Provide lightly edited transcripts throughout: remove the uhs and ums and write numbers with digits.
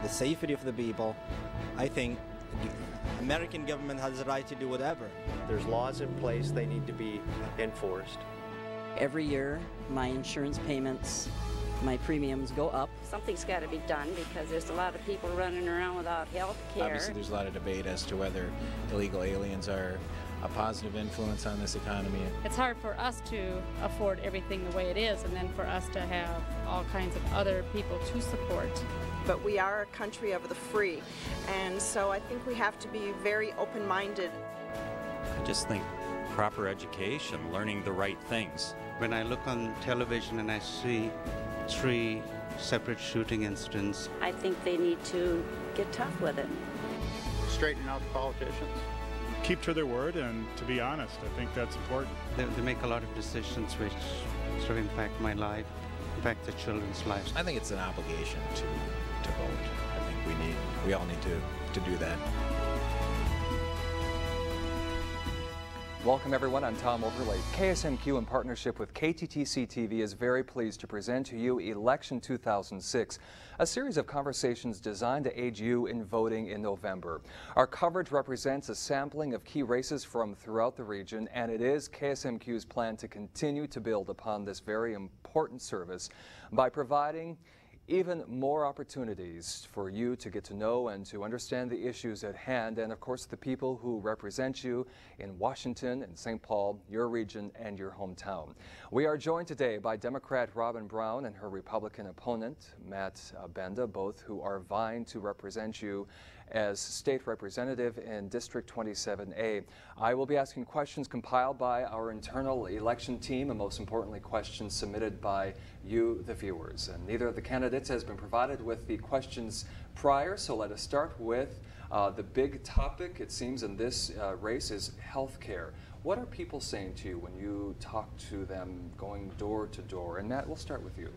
the safety of the people, I think the American government has the right to do whatever. There's laws in place, they need to be enforced. Every year, my insurance payments, my premiums go up. Something's got to be done because there's a lot of people running around without health care. Obviously, there's a lot of debate as to whether illegal aliens are a positive influence on this economy. It's hard for us to afford everything the way it is, and then for us to have all kinds of other people to support. But we are a country of the free, and so I think we have to be very open-minded. I just think proper education, learning the right things. When I look on television and I see 3 separate shooting incidents, I think they need to get tough with it. Straighten out the politicians. Keep to their word, and to be honest, I think that's important. They make a lot of decisions which sort of impact my life, impact the children's lives. I think it's an obligation to vote. I think we all need to do that. Welcome everyone, I'm Tom Overlake. KSMQ in partnership with KTTC-TV is very pleased to present to you Election 2006, a series of conversations designed to aid you in voting in November. Our coverage represents a sampling of key races from throughout the region, and it is KSMQ's plan to continue to build upon this very important service by providing even more opportunities for you to get to know and to understand the issues at hand, and of course the people who represent you in Washington and St. Paul, your region and your hometown. We are joined today by Democrat Robin Brown and her Republican opponent, Matt Benda, both who are vying to represent you as state representative in District 27A. I will be asking questions compiled by our internal election team, and most importantly, questions submitted by you, the viewers. And neither of the candidates has been provided with the questions prior, so let us start with the big topic, it seems, in this race is health care. What are people saying to you when you talk to them going door to door? And Matt, we'll start with you.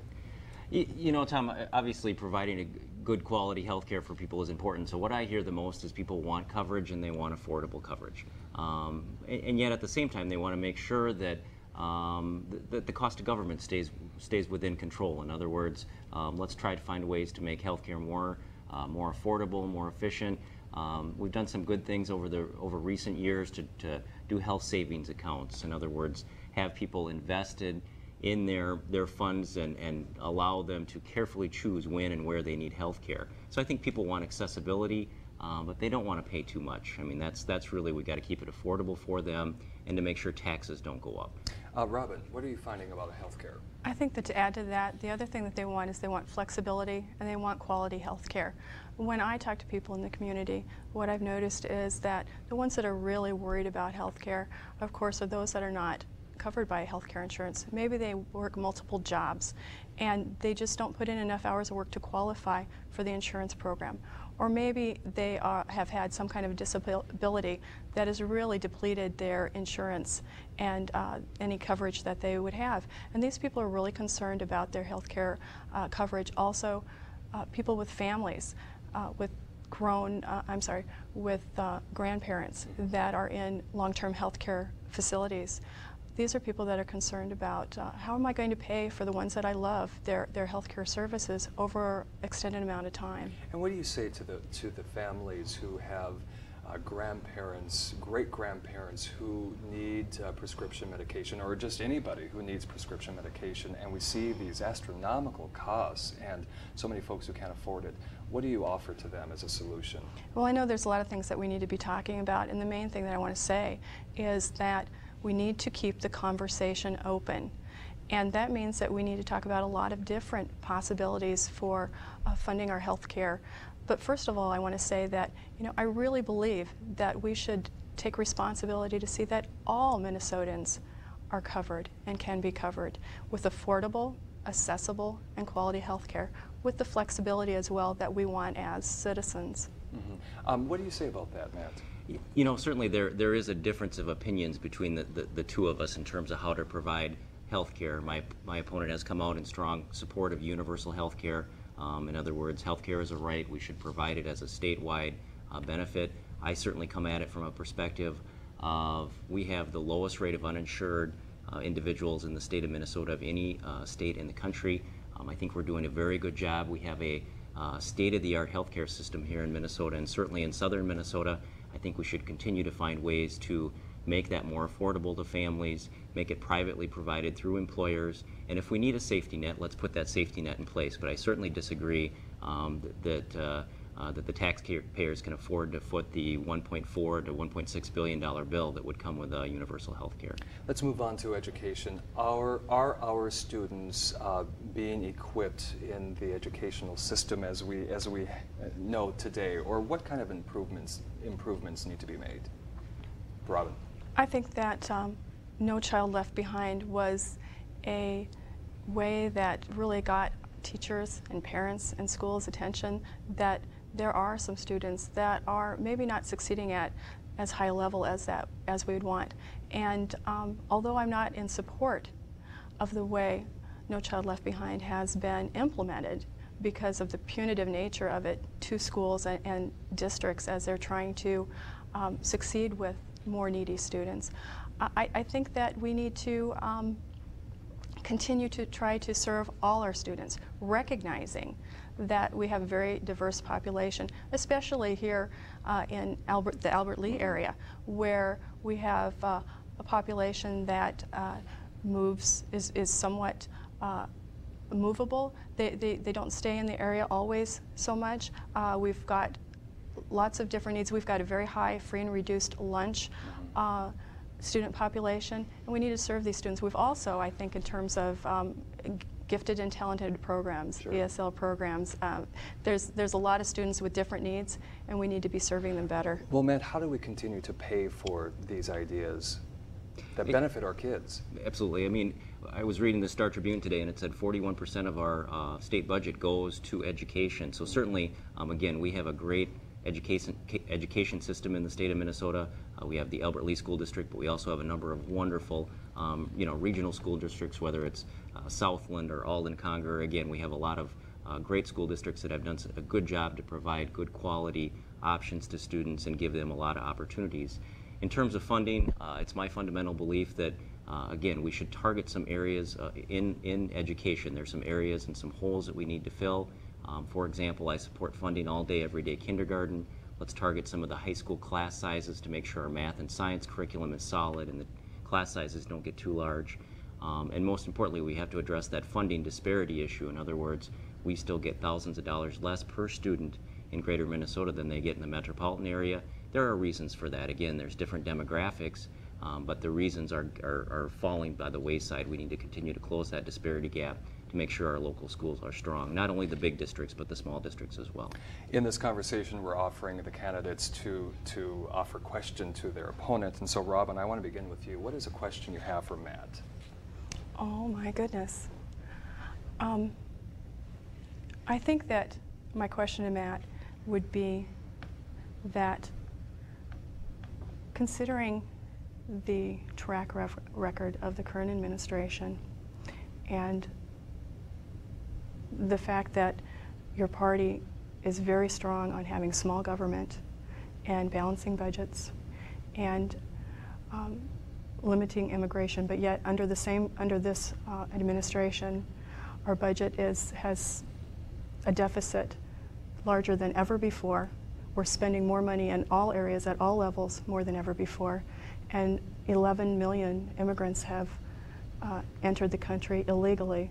You know, Tom, obviously providing a good quality health care for people is important. So what I hear the most is people want coverage and they want affordable coverage. And yet at the same time, they want to make sure that the cost of government stays within control. In other words, let's try to find ways to make health care more affordable, more efficient. We've done some good things over recent years to do health savings accounts. In other words, have people invested in their funds and allow them to carefully choose when and where they need health care. So I think people want accessibility, but they don't want to pay too much. I mean, that's really, we got to keep it affordable for them and to make sure taxes don't go up. Robin, what are you finding about health care? I think that to add to that, the other thing that they want is they want flexibility and they want quality health care. When I talk to people in the community, what I've noticed is that the ones that are really worried about health care, of course, are those that are not covered by health care insurance. Maybe they work multiple jobs and they just don't put in enough hours of work to qualify for the insurance program. Or maybe they have had some kind of disability that has really depleted their insurance and any coverage that they would have. And these people are really concerned about their health care coverage. Also, people with families, with grandparents that are in long-term health care facilities. These are people that are concerned about how am I going to pay for the ones that I love, their health care services over an extended amount of time. And what do you say to the families who have grandparents, great-grandparents who need prescription medication, or just anybody who needs prescription medication, and we see these astronomical costs and so many folks who can't afford it? What do you offer to them as a solution? Well, I know there's a lot of things that we need to be talking about, and the main thing that I want to say is that we need to keep the conversation open. And that means that we need to talk about a lot of different possibilities for funding our health care. But first of all, I want to say that, you know, I really believe that we should take responsibility to see that all Minnesotans are covered and can be covered with affordable, accessible, and quality health care, with the flexibility as well that we want as citizens. Mm-hmm. What do you say about that, Matt? You know, certainly there is a difference of opinions between the two of us in terms of how to provide health care. My opponent has come out in strong support of universal health care. In other words, health care is a right. We should provide it as a statewide benefit. I certainly come at it from a perspective of we have the lowest rate of uninsured individuals in the state of Minnesota of any state in the country. I think we're doing a very good job. We have a state-of-the-art healthcare system here in Minnesota, and certainly in southern Minnesota. I think we should continue to find ways to make that more affordable to families, make it privately provided through employers, and if we need a safety net, let's put that safety net in place. But I certainly disagree that the taxpayers can afford to foot the $1.4 to $1.6 billion bill that would come with universal health care. Let's move on to education. Are our students being equipped in the educational system as we know today, or what kind of improvements need to be made? Robin. I think that No Child Left Behind was a way that really got teachers and parents and schools' attention that there are some students that are maybe not succeeding at as high a level as we would want. And although I'm not in support of the way No Child Left Behind has been implemented because of the punitive nature of it to schools and districts as they're trying to succeed with more needy students, I think that we need to continue to try to serve all our students, recognizing that we have a very diverse population, especially here in the Albert Lea area, where we have a population that is somewhat movable. They don't stay in the area always so much. We've got lots of different needs. We've got a very high free and reduced lunch student population, and we need to serve these students. We've also, I think, in terms of gifted and talented programs, sure. ESL programs, there's a lot of students with different needs, and we need to be serving them better. Well, Matt, how do we continue to pay for these ideas that benefit our kids? Absolutely. I mean, I was reading the Star Tribune today, and it said 41% of our state budget goes to education. So certainly, again, we have a great education system in the state of Minnesota. We have the Albert Lea School District, but we also have a number of wonderful regional school districts, whether it's Southland or Alden-Conger. Again, we have a lot of great school districts that have done a good job to provide good quality options to students and give them a lot of opportunities. In terms of funding, it's my fundamental belief that again, we should target some areas in education. There's some areas and some holes that we need to fill. For example, I support funding all day, every day kindergarten. Let's target some of the high school class sizes to make sure our math and science curriculum is solid and the class sizes don't get too large. And most importantly, we have to address that funding disparity issue. In other words, we still get thousands of dollars less per student in greater Minnesota than they get in the metropolitan area. There are reasons for that. Again, there's different demographics, but the reasons are falling by the wayside. We need to continue to close that disparity gap to make sure our local schools are strong, not only the big districts, but the small districts as well. In this conversation, we're offering the candidates to offer question to their opponent. And so, Robin, I want to begin with you. What is a question you have for Matt? Oh, my goodness. I think that my question to Matt would be that, considering the track record of the current administration and the fact that your party is very strong on having small government and balancing budgets and limiting immigration, but yet under this administration, our budget has a deficit larger than ever before. We're spending more money in all areas at all levels more than ever before, and 11 million immigrants have entered the country illegally.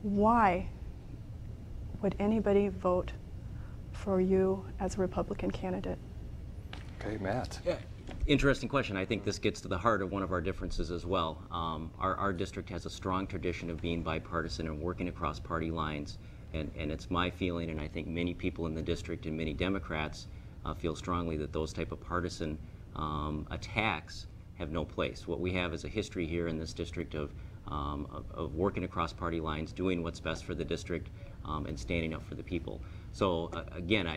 Why would anybody vote for you as a Republican candidate? Okay, Matt. Yeah. Interesting question. I think this gets to the heart of one of our differences as well. Our district has a strong tradition of being bipartisan and working across party lines. And it's my feeling, and I think many people in the district and many Democrats feel strongly that those type of partisan attacks have no place. What we have is a history here in this district of working across party lines, doing what's best for the district, and standing up for the people. So again,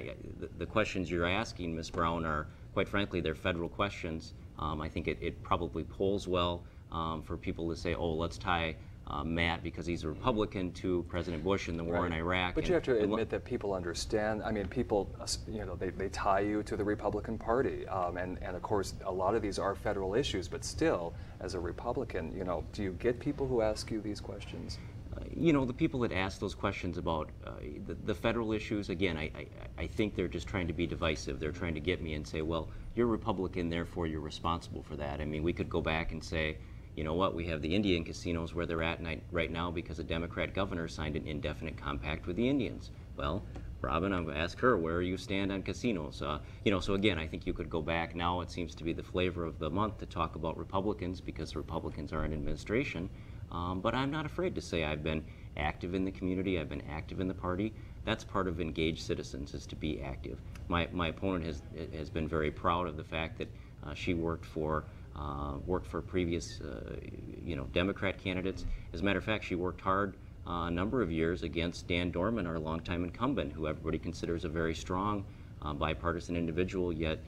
the questions you're asking, Ms. Brown, are, quite frankly, they're federal questions. I think it probably polls well for people to say, oh, let's tie Matt, because he's a Republican, to President Bush and the war in Iraq. But you have to admit that people understand. I mean, people, they tie you to the Republican Party, and of course, a lot of these are federal issues. But still, as a Republican, do you get people who ask you these questions? you know, the people that ask those questions about the federal issues, again, I think they're just trying to be divisive. They're trying to get me and say, well, you're Republican, therefore you're responsible for that. I mean, we could go back and say, you know what, we have the Indian casinos where they're at right now because a Democrat governor signed an indefinite compact with the Indians. Well, Robin, I'm going to ask her, where you stand on casinos? You know, so again, I think you could go back. Now it seems to be the flavor of the month to talk about Republicans because the Republicans are in administration. But I'm not afraid to say I've been active in the community, I've been active in the party. That's part of engaged citizens, is to be active. My opponent has been very proud of the fact that she worked for previous you know, Democrat candidates. As a matter of fact, she worked hard a number of years against Dan Dorman, our longtime incumbent, who everybody considers a very strong bipartisan individual, yet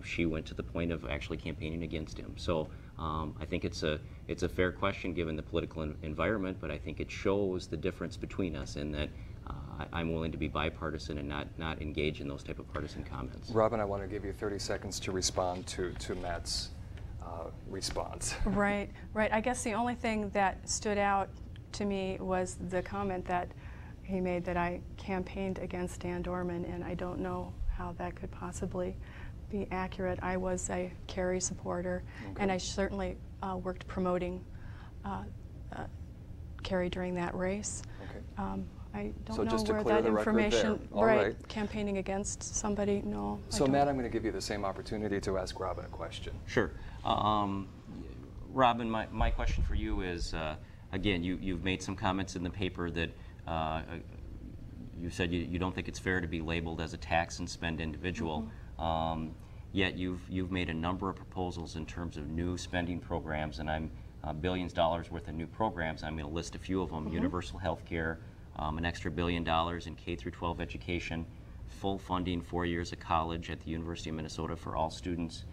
she went to the point of actually campaigning against him. So I think it's a fair question given the political environment, but I think it shows the difference between us in that I'm willing to be bipartisan and not engage in those type of partisan comments. Robin, I want to give you 30 seconds to respond to Matt's response. Right. I guess the only thing that stood out to me was the comment that he made that I campaigned against Dan Dorman, and I don't know how that could possibly be accurate. I was a Kerry supporter, and I certainly worked promoting Kerry during that race. I don't know where that information, campaigning against somebody, no. So Matt, I'm going to give you the same opportunity to ask Robin a question. Sure. Robin, my question for you is, again, you've made some comments in the paper that you said you don't think it's fair to be labeled as a tax and spend individual. Yet you've made a number of proposals in terms of new spending programs, and I'm billions of dollars worth of new programs. I'm going to list a few of them: universal health care, an extra $1 billion in K through 12 education, full funding 4 years of college at the University of Minnesota for all students,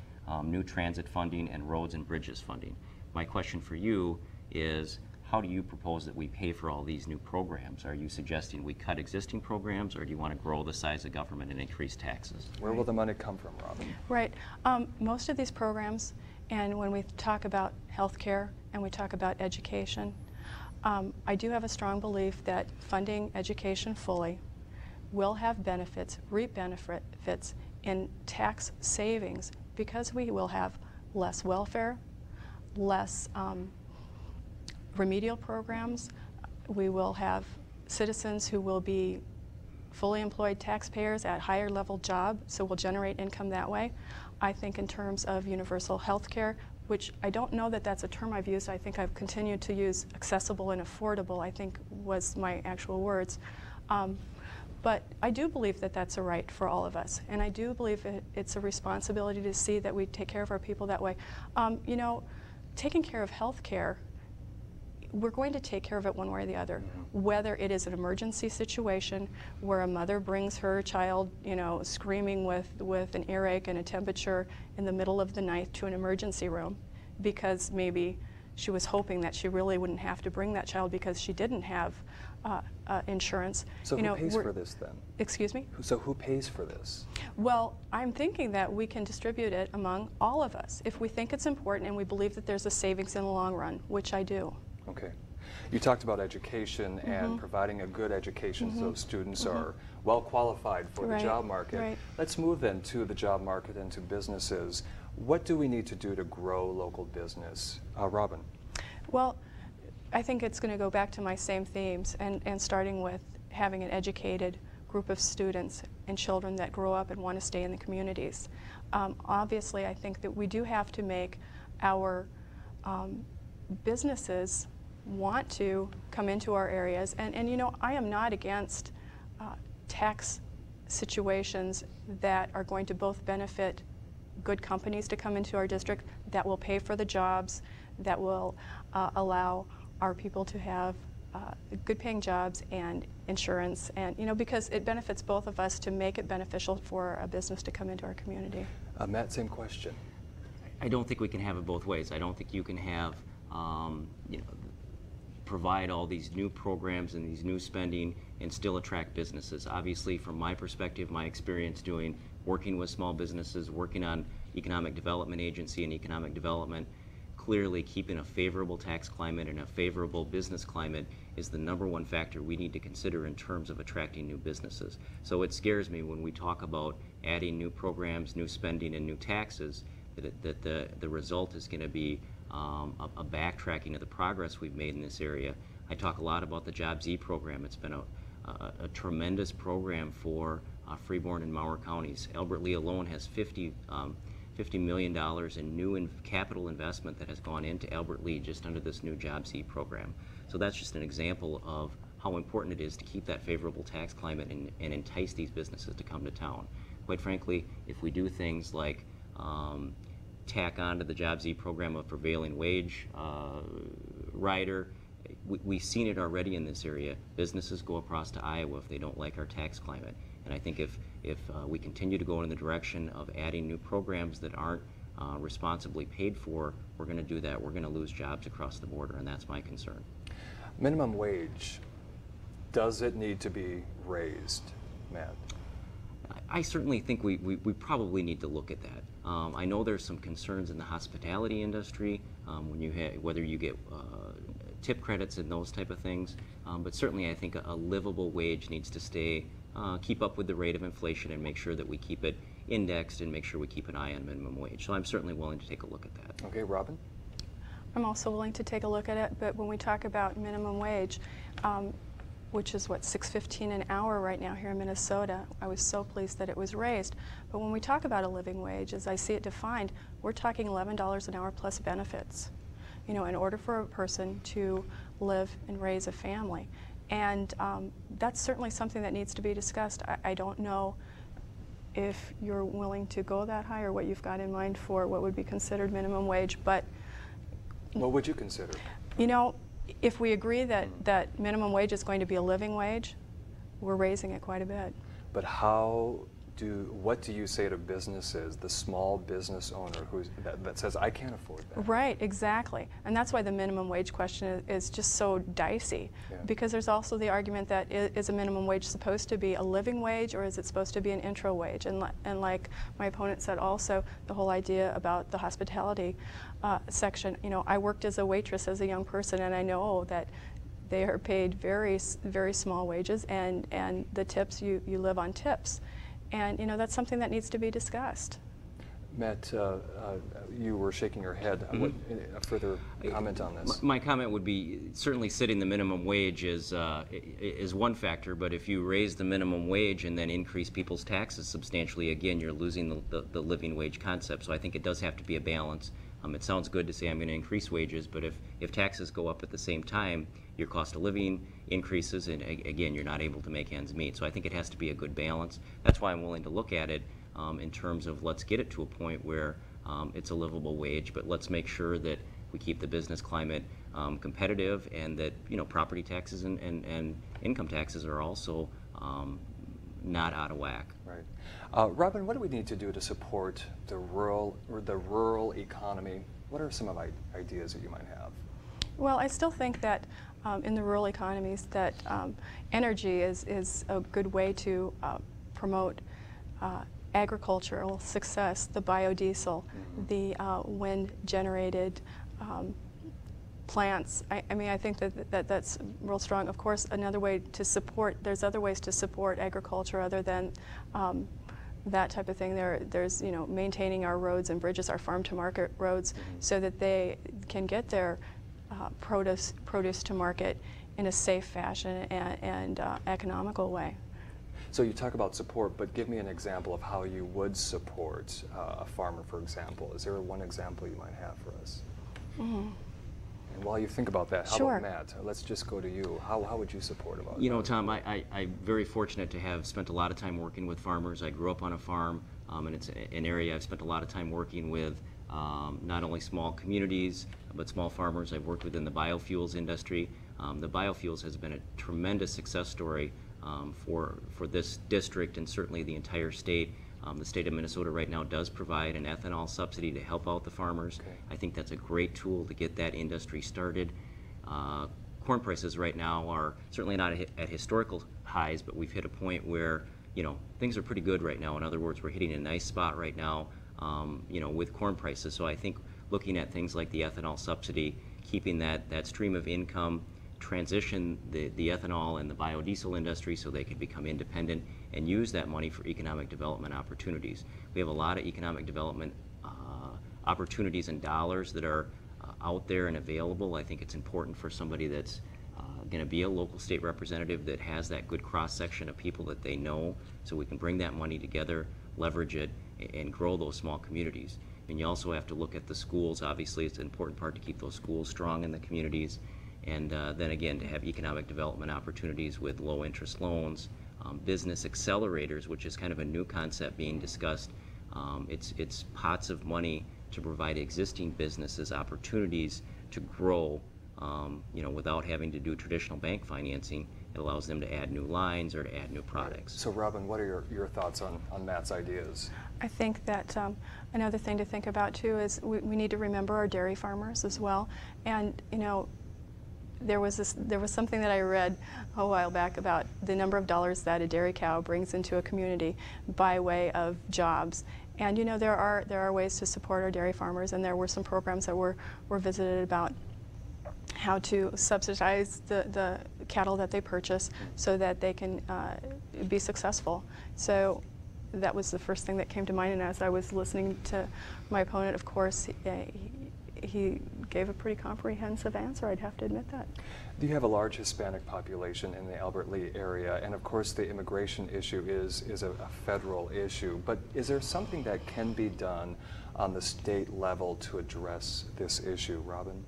new transit funding, and roads and bridges funding. My question for you is, how do you propose that we pay for all these new programs? Are you suggesting we cut existing programs, or do you want to grow the size of government and increase taxes? Where will the money come from, Robin? Right. Most of these programs, and when we talk about health care and we talk about education, I do have a strong belief that funding education fully will have benefits, reap benefits in tax savings, because we will have less welfare, less remedial programs. We will have citizens who will be fully employed taxpayers at higher level job, so we'll generate income that way. I think in terms of universal health care, which I don't know that that's a term I've used. I think I've continued to use accessible and affordable, I think was my actual words. But I do believe that that's a right for all of us, and I do believe it's a responsibility to see that we take care of our people that way. You know, taking care of health care, we're going to take care of it one way or the other, whether it is an emergency situation where a mother brings her child, you know, screaming with an earache and a temperature in the middle of the night to an emergency room because maybe she was hoping that she really wouldn't have to bring that child because she didn't have insurance. So who pays for this then? Excuse me? So who pays for this? Well, I'm thinking that we can distribute it among all of us if we think it's important and we believe that there's a savings in the long run, which I do. Okay. You talked about education and providing a good education so students are well qualified for the job market. Let's move then to the job market and to businesses. What do we need to do to grow local business? Robin. Well, I think it's going to go back to my same themes, and starting with having an educated group of students and children that grow up and want to stay in the communities. Obviously, I think that we do have to make our businesses want to come into our areas, and you know, I am not against tax situations that are going to both benefit good companies to come into our district, that will pay for the jobs, that will allow our people to have good paying jobs and insurance, and you know, because it benefits both of us to make it beneficial for a business to come into our community. Matt, same question. I don't think we can have it both ways. I don't think you can have you know, provide all these new programs and these new spending and still attract businesses. Obviously, from my perspective, my experience working with small businesses, working on economic development agency and economic development, clearly keeping a favorable tax climate and a favorable business climate is the #1 factor we need to consider in terms of attracting new businesses. So it scares me when we talk about adding new programs, new spending, and new taxes, that the result is going to be a backtracking of the progress we've made in this area. I talk a lot about the Jobs E program. It's been a tremendous program for Freeborn and Mower counties. Albert Lea alone has $50 million in new capital investment that has gone into Albert Lea just under this new Jobs E program. So that's just an example of how important it is to keep that favorable tax climate and entice these businesses to come to town. Quite frankly, if we do things like tack on to the Jobs E program a prevailing wage rider, we've seen it already in this area. Businesses go across to Iowa if they don't like our tax climate. And I think if we continue to go in the direction of adding new programs that aren't responsibly paid for, we're going to do that. We're going to lose jobs across the border, and that's my concern. Minimum wage, does it need to be raised, Matt? I certainly think we probably need to look at that. I know there's some concerns in the hospitality industry when you whether you get tip credits and those type of things, but certainly I think a livable wage needs to stay, keep up with the rate of inflation and make sure that we keep it indexed and make sure we keep an eye on minimum wage. So I'm certainly willing to take a look at that. Okay, Robin? I'm also willing to take a look at it, but when we talk about minimum wage, which is what, $6.15 an hour right now here in Minnesota. I was so pleased that it was raised. But when we talk about a living wage, as I see it defined, we're talking $11 an hour plus benefits, you know, in order for a person to live and raise a family. And that's certainly something that needs to be discussed. I don't know if you're willing to go that high or what you've got in mind for what would be considered minimum wage, but what would you consider? You know, if we agree that minimum wage is going to be a living wage, we're raising it quite a bit. But what do you say to businesses, the small business owner that says, I can't afford that? Right, exactly. And that's why the minimum wage question is just so dicey. Yeah. Because there's also the argument that is a minimum wage supposed to be a living wage or is it supposed to be an intro wage? And like my opponent said also, the whole idea about the hospitality section, you know, I worked as a waitress as a young person and I know that they are paid very, very small wages and the tips, you live on tips. And, you know, that's something that needs to be discussed. Matt, you were shaking your head. What, a further comment on this? My comment would be certainly setting the minimum wage is one factor, but if you raise the minimum wage and then increase people's taxes substantially, again, you're losing the living wage concept. So I think it does have to be a balance. It sounds good to say I'm going to increase wages, but if taxes go up at the same time, your cost of living increases, and again, you're not able to make ends meet. So I think it has to be a good balance. That's why I'm willing to look at it in terms of let's get it to a point where it's a livable wage, but let's make sure that we keep the business climate competitive and that, you know, property taxes and income taxes are also not out of whack. Right. Robin, what do we need to do to support the rural economy? What are some of the ideas that you might have? Well, I still think that in the rural economies that energy is a good way to promote agricultural success, the biodiesel, the wind-generated plants. I mean, I think that's real strong. Of course, another way to support, there's other ways to support agriculture other than that type of thing. There's, you know, maintaining our roads and bridges, our farm-to-market roads, so that they can get their produce to market in a safe fashion and economical way. So you talk about support, but give me an example of how you would support a farmer, for example. Is there one example you might have for us? And while you think about that, how about Matt? Let's just go to you. How would you support about it? You know, Tom, I'm very fortunate to have spent a lot of time working with farmers. I grew up on a farm, and it's an area I've spent a lot of time working with not only small communities, but small farmers. I've worked within the biofuels industry. The biofuels has been a tremendous success story for this district and certainly the entire state. The state of Minnesota right now does provide an ethanol subsidy to help out the farmers. Okay. I think that's a great tool to get that industry started. Corn prices right now are certainly not at historical highs, but we've hit a point where, you know, things are pretty good right now. In other words, we're hitting a nice spot right now, you know, with corn prices. So I think looking at things like the ethanol subsidy, keeping that stream of income, transition the ethanol and the biodiesel industry so they can become independent and use that money for economic development opportunities. We have a lot of economic development opportunities and dollars that are out there and available. I think it's important for somebody that's going to be a local state representative that has that good cross-section of people that they know, so we can bring that money together, leverage it, and grow those small communities. And you also have to look at the schools. Obviously, it's an important part to keep those schools strong in the communities, and then again to have economic development opportunities with low interest loans, business accelerators, which is kind of a new concept being discussed. It's pots of money to provide existing businesses opportunities to grow, without having to do traditional bank financing. It allows them to add new lines or to add new products. So Robin, what are your thoughts on Matt's ideas? I think that another thing to think about too is we need to remember our dairy farmers as well. And there was something that I read a while back about the number of dollars that a dairy cow brings into a community by way of jobs. And there are ways to support our dairy farmers, and there were some programs that were visited about how to subsidize the cattle that they purchase so that they can be successful. So that was the first thing that came to mind, and as I was listening to my opponent, of course, he gave a pretty comprehensive answer, I'd have to admit that. Do you have a large Hispanic population in the Albert Lea area? And of course the immigration issue is a federal issue, but is there something that can be done on the state level to address this issue, Robin?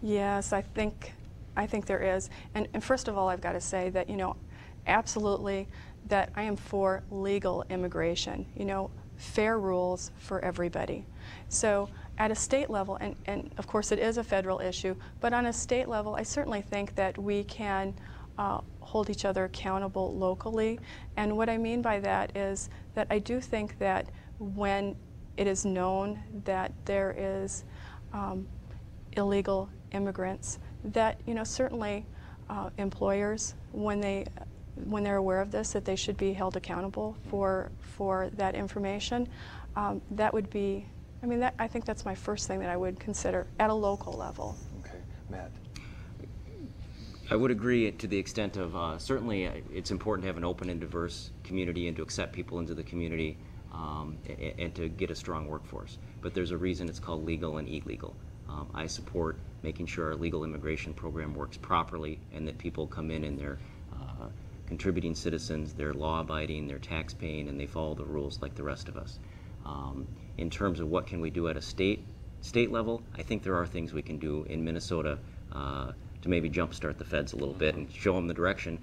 Yes, I think there is. And first of all, I've got to say that, absolutely that I am for legal immigration, fair rules for everybody. So at a state level, and of course it is a federal issue, but on a state level, I certainly think that we can hold each other accountable locally. And what I mean by that is that I do think that when it is known that there is illegal immigrants, that certainly employers, when they're aware of this, that they should be held accountable for that information. That would be, I think that's my first thing that I would consider at a local level. Okay, Matt. I would agree to the extent of certainly it's important to have an open and diverse community and to accept people into the community and to get a strong workforce. But there's a reason it's called legal and illegal. I support making sure our legal immigration program works properly and that people come in and they're contributing citizens, they're law-abiding, they're tax-paying, and they follow the rules like the rest of us. In terms of what can we do at a state level, I think there are things we can do in Minnesota to maybe jumpstart the feds a little bit and show them the direction.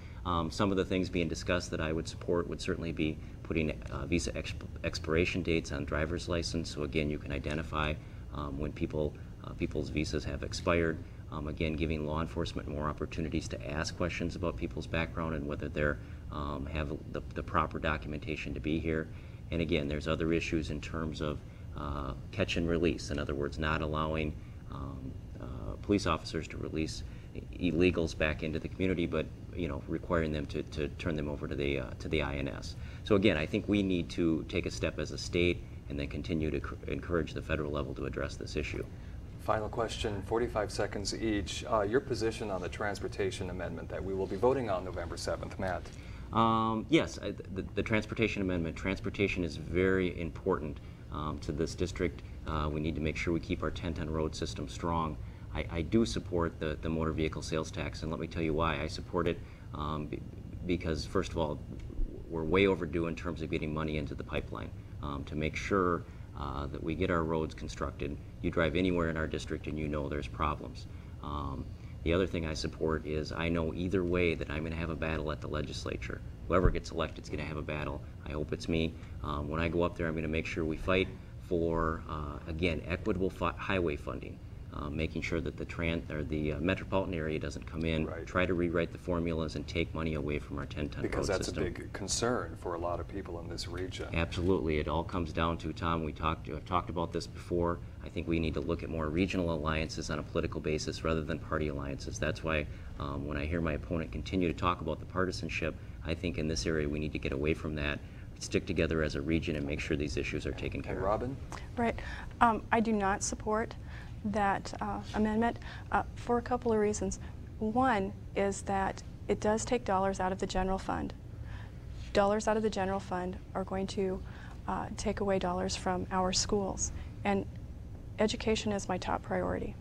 Some of the things being discussed that I would support would certainly be putting visa expiration dates on driver's license, so again you can identify when people's visas have expired. Again, giving law enforcement more opportunities to ask questions about people's background and whether they have the proper documentation to be here. And again, there's other issues in terms of catch and release. In other words, not allowing police officers to release illegals back into the community, but requiring them to turn them over to the INS. So again, I think we need to take a step as a state and then continue to encourage the federal level to address this issue. Final question, 45 seconds each. Your position on the transportation amendment that we will be voting on November 7th, Matt? Yes, the transportation amendment. Transportation is very important to this district. We need to make sure we keep our 10-ton road system strong. I do support the motor vehicle sales tax, and let me tell you why. I support it because, first of all, we're way overdue in terms of getting money into the pipeline to make sure that we get our roads constructed. You drive anywhere in our district and you know there's problems. The other thing I support is I know either way that I'm going to have a battle at the legislature. Whoever gets elected is going to have a battle. I hope it's me. When I go up there, I'm going to make sure we fight for, again, equitable highway funding. Making sure that the metropolitan area doesn't come in, try to rewrite the formulas and take money away from our 10-ton road system. Because that's a big concern for a lot of people in this region. Absolutely. It all comes down to, Tom, I've talked about this before, I think we need to look at more regional alliances on a political basis rather than party alliances. That's why when I hear my opponent continue to talk about the partisanship, I think in this area we need to get away from that, stick together as a region and make sure these issues are taken care of. Robin? Right. I do not support that amendment for a couple of reasons. One is that it does take dollars out of the general fund. Dollars out of the general fund are going to take away dollars from our schools, and education is my top priority.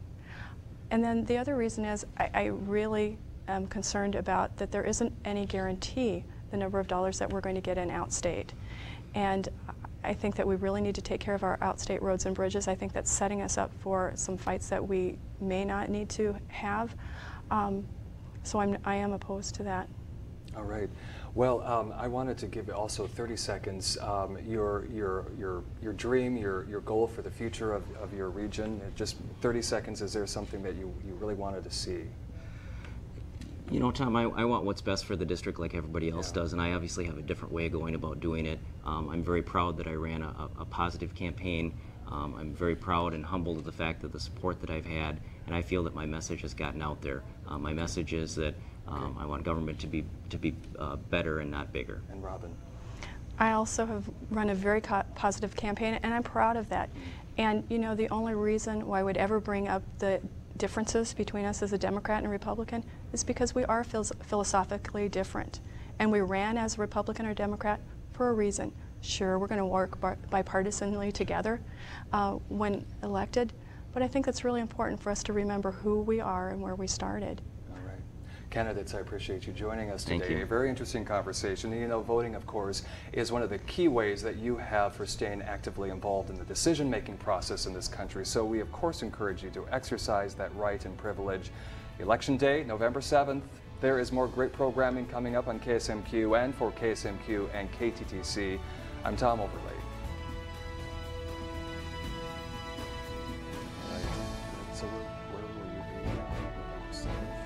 And then the other reason is I really am concerned about that there isn't any guarantee the number of dollars that we're going to get in outstate. And I think that we really need to take care of our outstate roads and bridges. I think that's setting us up for some fights that we may not need to have. So I am opposed to that. All right. Well, I wanted to give also 30 seconds. Your dream, your goal for the future of your region. Just 30 seconds. Is there something that you really wanted to see? You know, Tom, I want what's best for the district like everybody else does, and I obviously have a different way of going about doing it. I'm very proud that I ran a positive campaign. I'm very proud and humbled of the fact that the support that I've had, and I feel that my message has gotten out there. My message is that I want government to be better and not bigger. And Robin? I also have run a very positive campaign, and I'm proud of that. And you know, the only reason why I would ever bring up the differences between us as a Democrat and a Republican is because we are philosophically different. And we ran as a Republican or Democrat for a reason. Sure, we're going to work bipartisanly together when elected, but I think it's really important for us to remember who we are and where we started. Candidates, I appreciate you joining us today. Thank you. A very interesting conversation. You know, voting, of course, is one of the key ways that you have for staying actively involved in the decision-making process in this country. So we, of course, encourage you to exercise that right and privilege. Election Day, November 7th. There is more great programming coming up on KSMQ and for KSMQ and KTTC. I'm Tom Overley. So where will you be November 7th?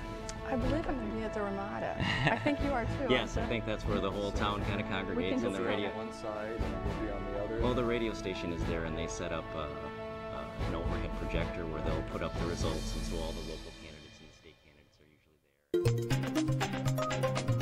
I believe I'm going to be at the Ramada. I think you are too. Yes, I think that's where the whole town kind of congregates in the radio. On one side and we'll be on the other. Well, the radio station is there, and they set up an overhead projector where they'll put up the results, and so all the local candidates and the state candidates are usually there.